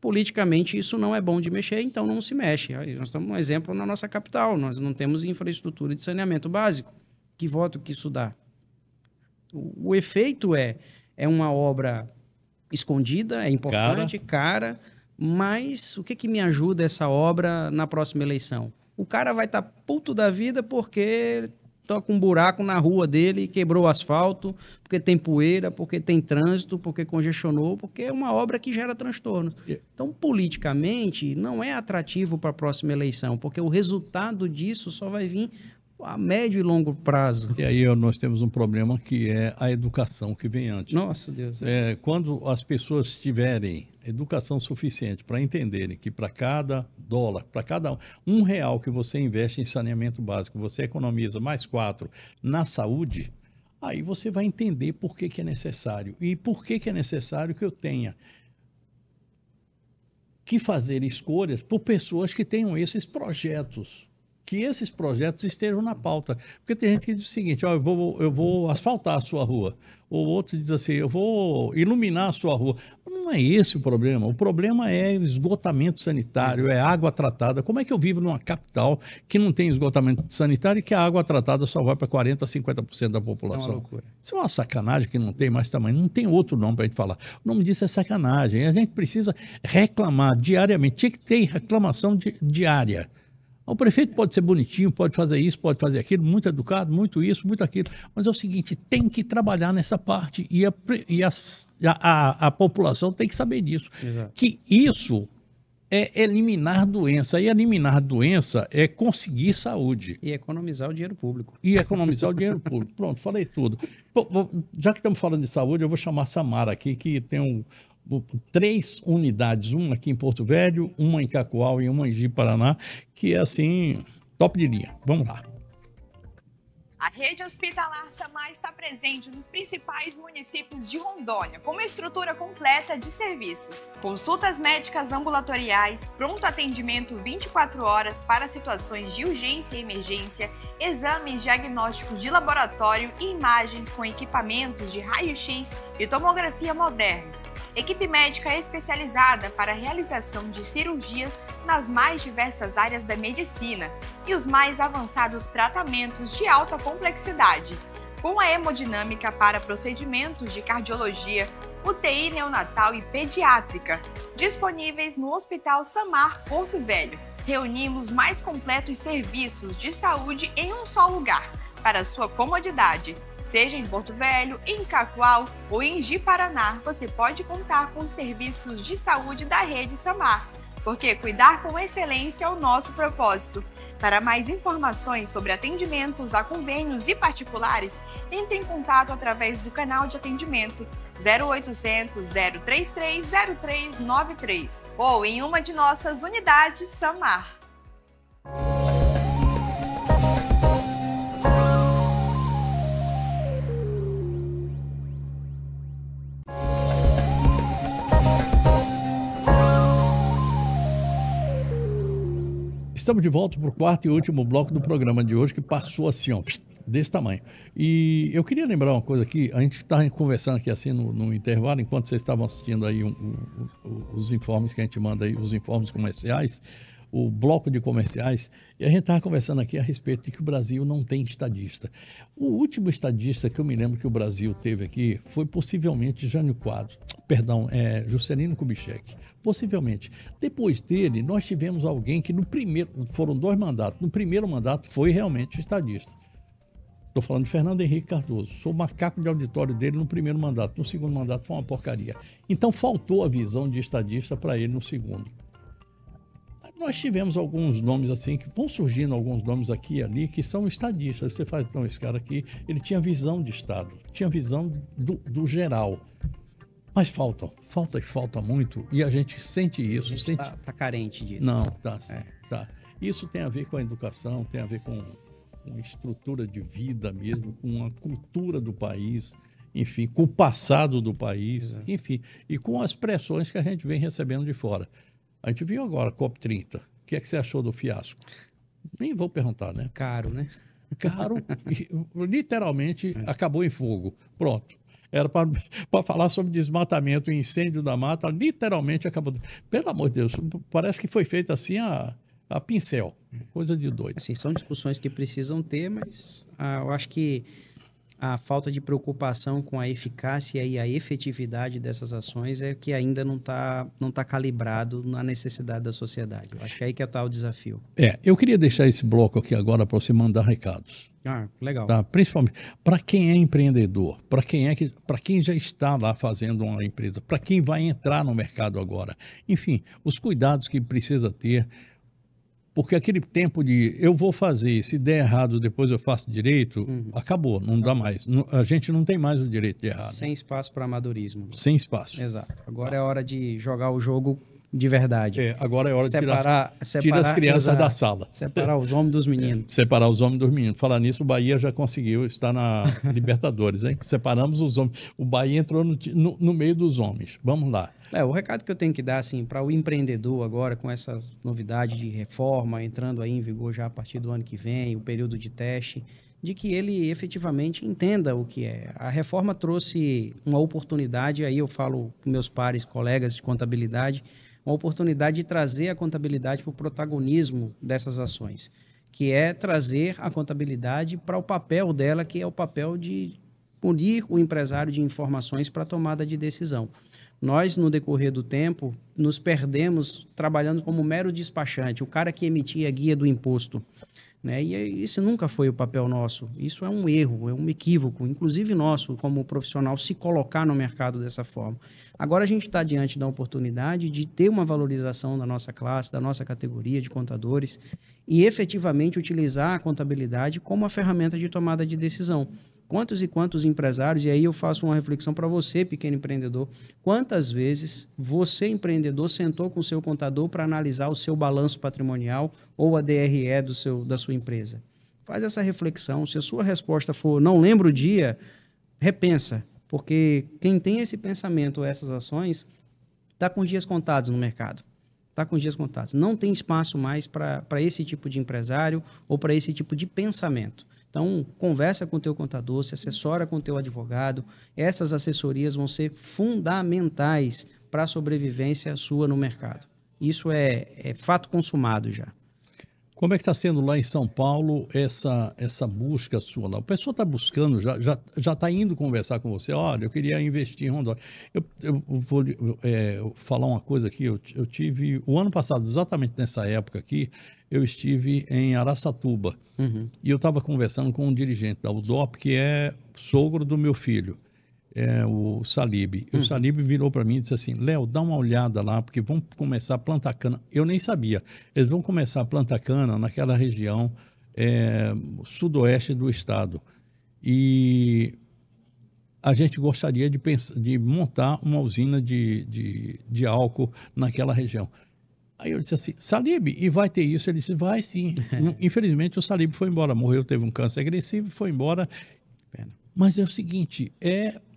Politicamente isso não é bom de mexer, então não se mexe. Aí nós temos um exemplo na nossa capital, nós não temos infraestrutura de saneamento básico. Que voto que isso dá? O efeito é uma obra escondida, é importante, cara, mas o que me ajuda essa obra na próxima eleição? O cara vai estar puto da vida porque toca um buraco na rua dele, quebrou o asfalto, porque tem poeira, porque tem trânsito, porque congestionou, porque é uma obra que gera transtorno. Então, politicamente, não é atrativo para a próxima eleição, porque o resultado disso só vai vir a médio e longo prazo. E aí nós temos um problema que é a educação que vem antes. Nossa, Deus. Quando as pessoas tiverem educação suficiente para entenderem que para cada dólar, para cada R$1 que você investe em saneamento básico, você economiza mais 4 na saúde, aí você vai entender por que é necessário. E por que é necessário que eu tenha que fazer escolhas por pessoas que tenham esses projetos. Que esses projetos estejam na pauta. Porque tem gente que diz o seguinte, eu vou asfaltar a sua rua. Ou outro diz assim, eu vou iluminar a sua rua. Não é esse o problema. O problema é esgotamento sanitário, é água tratada. Como é que eu vivo numa capital que não tem esgotamento sanitário e que a água tratada só vai para 40% a 50% da população? É uma loucura. Isso é uma sacanagem que não tem mais tamanho. Não tem outro nome para a gente falar. O nome disso é sacanagem. A gente precisa reclamar diariamente. Tinha que ter reclamação diária. O prefeito pode ser bonitinho, pode fazer isso, pode fazer aquilo, muito educado, muito isso, muito aquilo. Mas é o seguinte, tem que trabalhar nessa parte e a população tem que saber disso. Exato. Que isso é eliminar doença. E eliminar doença é conseguir saúde. E economizar o dinheiro público. Pronto, falei tudo. Já que estamos falando de saúde, eu vou chamar a Samara aqui, que tem 3 unidades, uma aqui em Porto Velho, uma em Cacoal e uma em Ji-Paraná, que é assim, top de linha. Vamos lá. A rede hospitalar Samar está presente nos principais municípios de Rondônia, com uma estrutura completa de serviços. Consultas médicas ambulatoriais, pronto atendimento 24 horas para situações de urgência e emergência, exames diagnósticos de laboratório e imagens com equipamentos de raio-x e tomografia modernos. Equipe médica especializada para a realização de cirurgias nas mais diversas áreas da medicina e os mais avançados tratamentos de alta complexidade, com a hemodinâmica para procedimentos de cardiologia, UTI neonatal e pediátrica, disponíveis no Hospital Samar Porto Velho. Reunimos mais completos serviços de saúde em um só lugar, para sua comodidade. Seja em Porto Velho, em Cacoal ou em Ji-Paraná, você pode contar com os serviços de saúde da rede Samar, porque cuidar com excelência é o nosso propósito. Para mais informações sobre atendimentos a convênios e particulares, entre em contato através do canal de atendimento 0800 033 0393 ou em uma de nossas unidades Samar. Estamos de volta para o quarto e último bloco do programa de hoje, que passou assim, ó, desse tamanho. E eu queria lembrar uma coisa aqui, a gente está conversando aqui assim no intervalo, enquanto vocês estavam assistindo aí os informes que a gente manda aí, os informes comerciais, o bloco de comerciais, e a gente estava conversando aqui a respeito de que o Brasil não tem estadista. O último estadista que eu me lembro que o Brasil teve aqui foi possivelmente Juscelino Kubitschek. Possivelmente. Depois dele, nós tivemos alguém que foram 2 mandatos. No primeiro mandato foi realmente estadista. Estou falando de Fernando Henrique Cardoso. Sou macaco de auditório dele no primeiro mandato. No segundo mandato foi uma porcaria. Então faltou a visão de estadista para ele no segundo. Nós tivemos alguns nomes assim, que vão surgindo alguns nomes aqui e ali, que são estadistas. Você faz, então, esse cara aqui, ele tinha visão de Estado, tinha visão do geral. Mas falta muito, e a gente sente isso. Tá carente disso. Não, tá. Isso tem a ver com a educação, tem a ver com a estrutura de vida mesmo, com a cultura do país, enfim, com o passado do país, enfim, e com as pressões que a gente vem recebendo de fora. A gente viu agora a COP30. O que é que você achou do fiasco? Nem vou perguntar, né? Caro, né? Caro, literalmente acabou em fogo. Pronto. Era para falar sobre desmatamento e incêndio da mata, literalmente acabou. Pelo amor de Deus, parece que foi feito assim a pincel. Coisa de doido. Assim, são discussões que precisam ter, mas eu acho que a falta de preocupação com a eficácia e a efetividade dessas ações é que ainda não tá calibrado na necessidade da sociedade. Eu acho que aí que está o desafio. Eu queria deixar esse bloco aqui agora para você mandar recados. Legal. Tá? Principalmente para quem é empreendedor, para quem já está lá fazendo uma empresa, para quem vai entrar no mercado agora. Enfim, os cuidados que precisa ter. Porque aquele tempo de eu vou fazer, se der errado, depois eu faço direito, acabou, não dá mais. A gente não tem mais o direito de errar. Sem espaço para amadorismo. Sem espaço. Exato. Agora é hora de jogar o jogo de verdade. Agora é hora de tirar as crianças da sala. Separar os homens dos meninos. Separar os homens dos meninos. Falar nisso, o Bahia já conseguiu estar na Libertadores, hein? Separamos os homens. O Bahia entrou no meio dos homens. Vamos lá. O recado que eu tenho que dar assim, para o empreendedor agora, com essas novidades de reforma, entrando aí em vigor já a partir do ano que vem, o período de teste, de que ele efetivamente entenda o que é. A reforma trouxe uma oportunidade, aí eu falo com meus pares, colegas de contabilidade, uma oportunidade de trazer a contabilidade para o protagonismo dessas ações, que é trazer a contabilidade para o papel dela, que é o papel de unir o empresário de informações para a tomada de decisão. Nós, no decorrer do tempo, nos perdemos trabalhando como mero despachante, o cara que emitia a guia do imposto, né? E esse nunca foi o papel nosso. Isso é um erro, é um equívoco, inclusive nosso, como profissional, se colocar no mercado dessa forma. Agora a gente está diante da oportunidade de ter uma valorização da nossa classe, da nossa categoria de contadores e efetivamente utilizar a contabilidade como uma ferramenta de tomada de decisão. Quantos e quantos empresários, e aí eu faço uma reflexão para você, pequeno empreendedor, quantas vezes você, empreendedor, sentou com o seu contador para analisar o seu balanço patrimonial ou a DRE da sua empresa? Faz essa reflexão. Se a sua resposta for não lembro o dia, repensa, porque quem tem esse pensamento, essas ações, está com os dias contados no mercado. Está com os dias contados. Não tem espaço mais para esse tipo de empresário ou para esse tipo de pensamento. Então, conversa com o teu contador, se assessora com o teu advogado. Essas assessorias vão ser fundamentais para a sobrevivência sua no mercado. Isso é fato consumado já. Como é que está sendo lá em São Paulo essa busca sua lá? O pessoal está buscando, já está indo conversar com você. Olha, eu queria investir em Rondônia. Eu vou falar uma coisa aqui. Eu tive, o ano passado, exatamente nessa época aqui, eu estive em Araçatuba. E eu estava conversando com um dirigente da UDOP, que é sogro do meu filho, o Salib. E o Salib virou para mim e disse assim: Léo, dá uma olhada lá, porque vão começar a plantar cana. Eu nem sabia. Eles vão começar a plantar cana naquela região sudoeste do estado. E a gente gostaria de montar uma usina de álcool naquela região. Aí eu disse assim: Salib, e vai ter isso? Ele disse: vai sim. Infelizmente o Salib foi embora, morreu, teve um câncer agressivo, foi embora. Mas é o seguinte,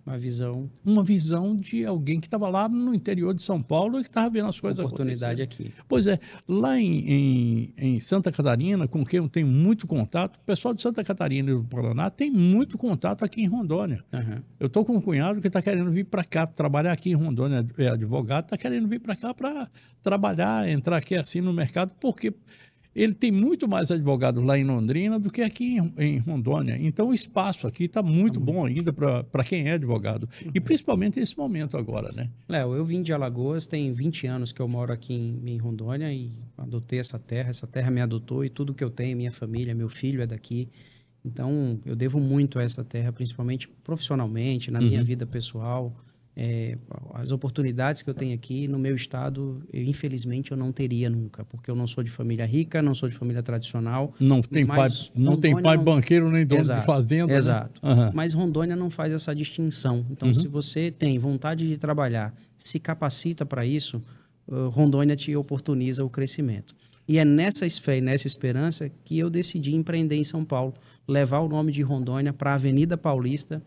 Uma visão de alguém que estava lá no interior de São Paulo e que estava vendo as coisas oportunidade aqui. Pois é, lá em Santa Catarina, com quem eu tenho muito contato, o pessoal de Santa Catarina e do Paraná tem muito contato aqui em Rondônia. Uhum. Eu estou com um cunhado que está querendo vir para cá, trabalhar aqui em Rondônia, é advogado, está querendo vir para cá para trabalhar, entrar aqui assim no mercado, porque ele tem muito mais advogados lá em Londrina do que aqui em Rondônia. Então, o espaço aqui está muito bom ainda para quem é advogado. E principalmente nesse momento agora, né? Léo, eu vim de Alagoas, tem 20 anos que eu moro aqui em Rondônia e adotei essa terra me adotou e tudo que eu tenho, minha família, meu filho é daqui. Então, eu devo muito a essa terra, principalmente profissionalmente, na minha vida pessoal. As oportunidades que eu tenho aqui no meu estado, infelizmente eu não teria nunca, porque eu não sou de família rica, não sou de família tradicional. Não tem pai banqueiro nem dono de fazenda. Exato. Né? Uhum. Mas Rondônia não faz essa distinção. Então, se você tem vontade de trabalhar, se capacita para isso, Rondônia te oportuniza o crescimento. E é nessa fé e nessa esperança que eu decidi empreender em São Paulo, levar o nome de Rondônia para a Avenida Paulista,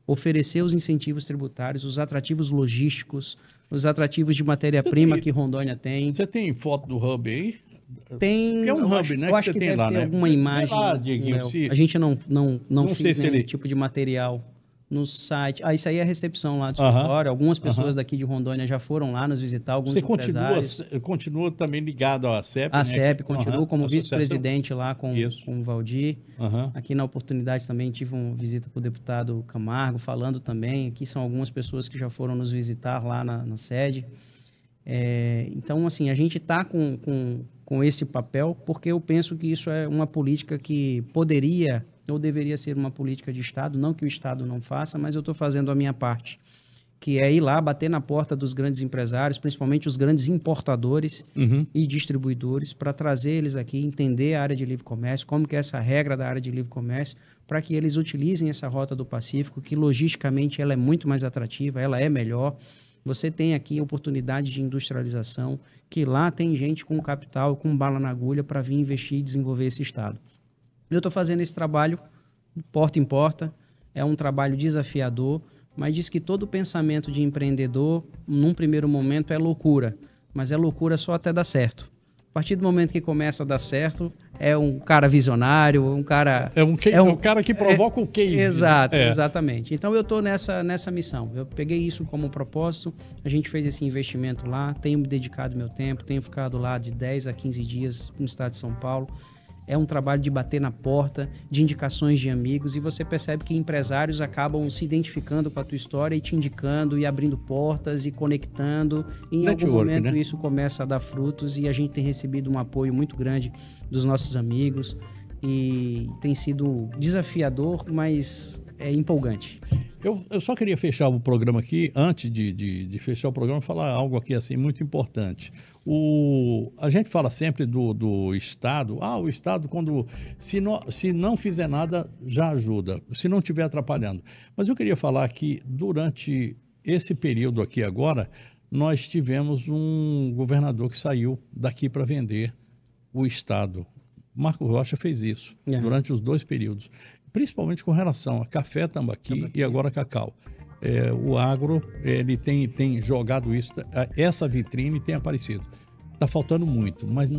oferecer os incentivos tributários, os atrativos logísticos, os atrativos de matéria-prima que Rondônia tem. Você tem foto do hub aí? Tem. Que é um hub, né? Eu acho que tem deve lá, ter né? alguma imagem. Lá, Dieguinho, a gente não fez nenhum ele... tipo de material no site. Isso aí é a recepção lá do escritório. Algumas pessoas daqui de Rondônia já foram lá nos visitar, alguns empresários. Você continua também ligado à CEP, né? A CEP continua como vice-presidente lá com o Valdir. Aqui na oportunidade também tive uma visita para o deputado Camargo, falando também. Aqui são algumas pessoas que já foram nos visitar lá na sede. Então, assim, a gente está com esse papel porque eu penso que isso é uma política que poderia ou deveria ser uma política de Estado, não que o Estado não faça, mas eu estou fazendo a minha parte, que é ir lá, bater na porta dos grandes empresários, principalmente os grandes importadores e distribuidores, para trazer eles aqui, entender a área de livre comércio, como que é essa regra da área de livre comércio, para que eles utilizem essa rota do Pacífico, que logisticamente ela é muito mais atrativa, ela é melhor. Você tem aqui oportunidade de industrialização, que lá tem gente com capital, com bala na agulha para vir investir e desenvolver esse estado. Eu estou fazendo esse trabalho porta em porta, é um trabalho desafiador, mas diz que todo pensamento de empreendedor, num primeiro momento, é loucura, mas é loucura só até dar certo. A partir do momento que começa a dar certo, é um cara visionário, um cara... É um cara que provoca o case. Exato, exatamente. Então, eu estou nessa missão. Eu peguei isso como propósito, a gente fez esse investimento lá, tenho me dedicado meu tempo, tenho ficado lá de 10 a 15 dias no estado de São Paulo. É um trabalho de bater na porta, de indicações de amigos, e você percebe que empresários acabam se identificando com a tua história e te indicando e abrindo portas e conectando. E em algum momento, né? Isso começa a dar frutos e a gente tem recebido um apoio muito grande dos nossos amigos e tem sido desafiador, mas é empolgante. Eu só queria fechar o programa aqui, antes de fechar o programa, falar algo aqui assim muito importante. A gente fala sempre do Estado. O Estado, se não fizer nada, já ajuda, se não estiver atrapalhando. Mas eu queria falar que durante esse período aqui agora, nós tivemos um governador que saiu daqui para vender o Estado. Marco Rocha fez isso durante os 2 períodos, principalmente com relação a café, tambaqui e agora cacau. O agro, ele tem jogado isso, essa vitrine tem aparecido. Está faltando muito, mas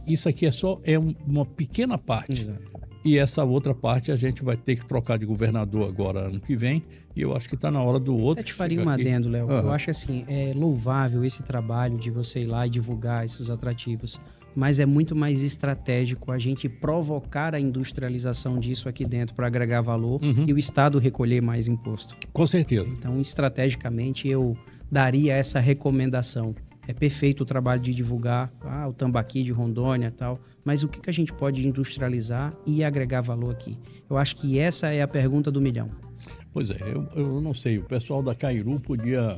isso aqui é uma pequena parte. Exato. E essa outra parte a gente vai ter que trocar de governador agora ano que vem, e eu acho que está na hora do outro. Eu te faria um adendo, Léo. Eu acho assim, é louvável esse trabalho de você ir lá e divulgar esses atrativos, mas é muito mais estratégico a gente provocar a industrialização disso aqui dentro para agregar valor e o Estado recolher mais imposto. Com certeza. Então, estrategicamente, eu daria essa recomendação. É perfeito o trabalho de divulgar o tambaqui de Rondônia e tal, mas o que a gente pode industrializar e agregar valor aqui? Eu acho que essa é a pergunta do milhão. Pois é, eu não sei, o pessoal da Cairu podia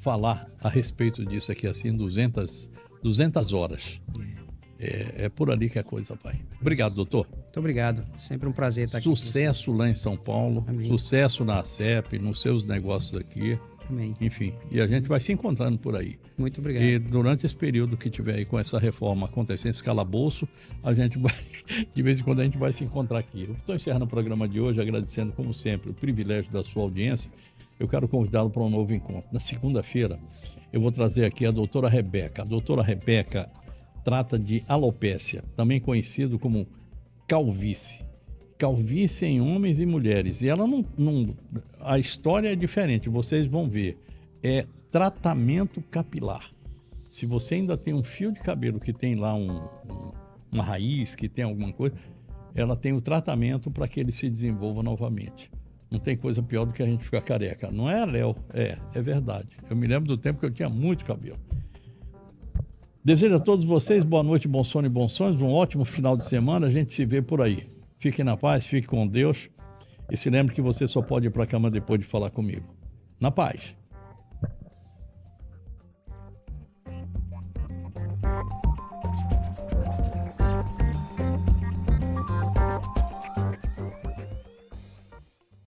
falar a respeito disso aqui assim, 200 horas. É por ali que a coisa vai. Obrigado, doutor. Muito obrigado. Sempre um prazer estar aqui. Sucesso lá em São Paulo. Amém. Sucesso na CEP, nos seus negócios aqui. Amém. Enfim, e a gente vai se encontrando por aí. Muito obrigado. E durante esse período que tiver aí com essa reforma acontecendo, esse calabouço, a gente vai, de vez em quando a gente vai se encontrar aqui. Eu estou encerrando o programa de hoje, agradecendo, como sempre, o privilégio da sua audiência. Eu quero convidá-lo para um novo encontro. Na segunda-feira, eu vou trazer aqui a doutora Rebeca. A doutora Rebeca trata de alopécia, também conhecido como calvície. Calvície em homens e mulheres. E ela não... A história é diferente, vocês vão ver. É tratamento capilar. Se você ainda tem um fio de cabelo que tem lá uma raiz, que tem alguma coisa, ela tem o tratamento para que ele se desenvolva novamente. Não tem coisa pior do que a gente ficar careca. Não é, Léo? É verdade. Eu me lembro do tempo que eu tinha muito cabelo. Desejo a todos vocês boa noite, bom sono e bons sonhos, um ótimo final de semana. A gente se vê por aí. Fiquem na paz, fiquem com Deus. E se lembre que você só pode ir para a cama depois de falar comigo. Na paz.